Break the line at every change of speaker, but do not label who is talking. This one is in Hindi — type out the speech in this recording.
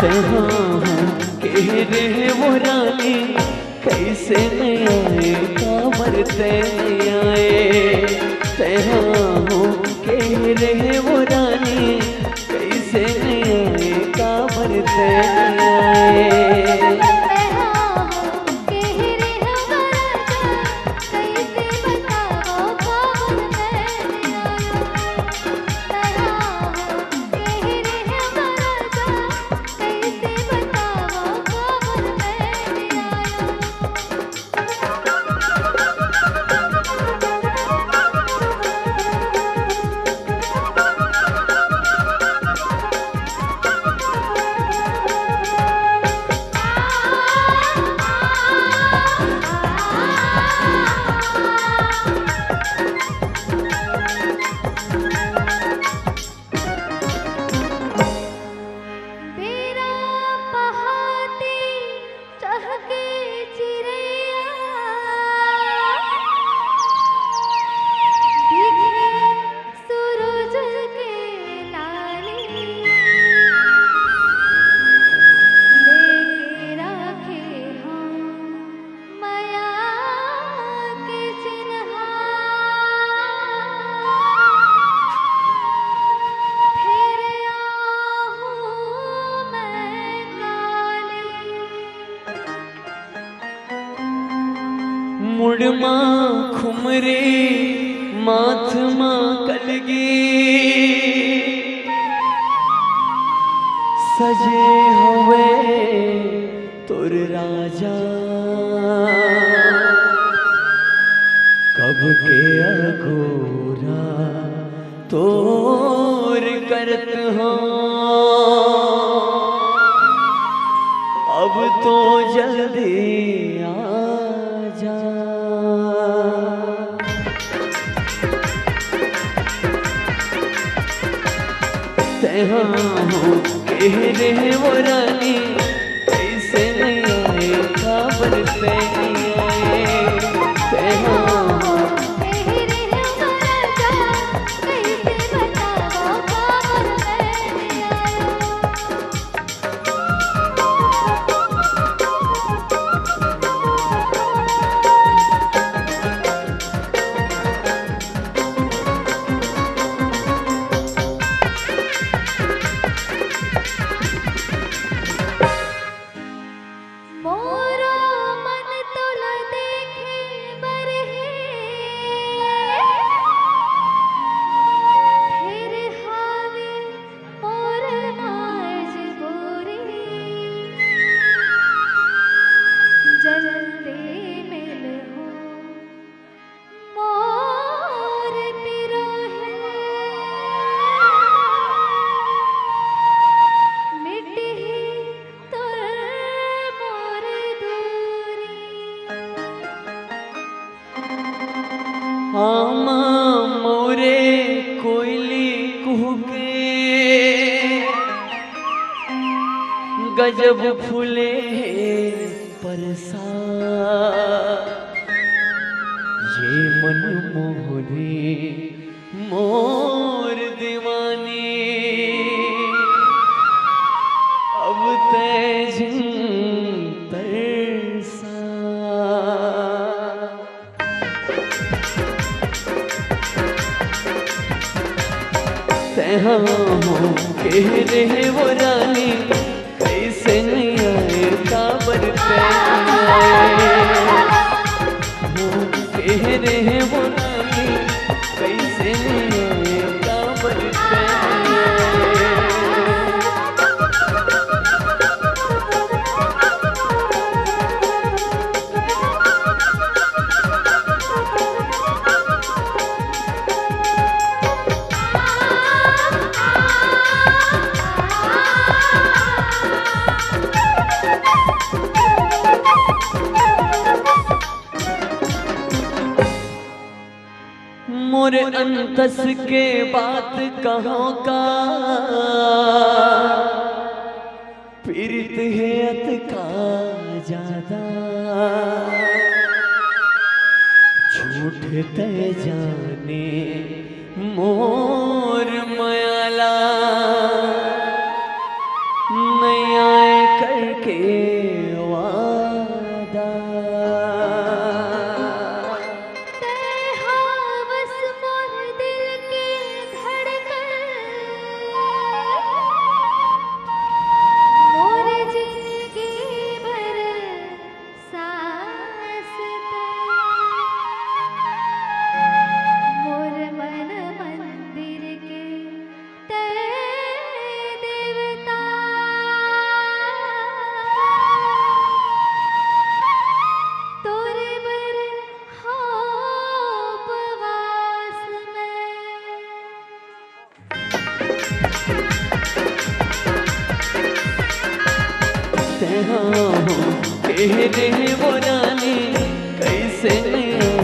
तहाँ हूँ कह रहे वो रानी, कैसे न आए कांवर ते आए। तहाँ हूँ कह रहे वो रानी, कैसे न आए कांवर ते आए। मुड़मा खुमरे माथ मां कलगी, सजे हुए तुर राजा, कब के अघोरा तोर करत हो, अब तो जल्दी आजा। तहाँ हूँ कह रहे वो रानी, कैसे नहीं आए कांवर ते आए। तहाँ आमा मोरे कोयली कुहके, गजब फूले परसा, ये मन मोहनी मोर दीवानी, अब तेज तरसा। तहाँ हूँ कह रहे वो रानी, कैसे नहीं आए कांवर ते आए। हूँ कह रहे वो रानी, कैसे नहीं आए कांवर ते आए। मोर अंतस के बात कहाँ का, पीड़ित है अत का ज्यादा, झूठ ते जाने मोर मयाला, नया तहाँ हो, कह रहे वो रानी कैसे मैं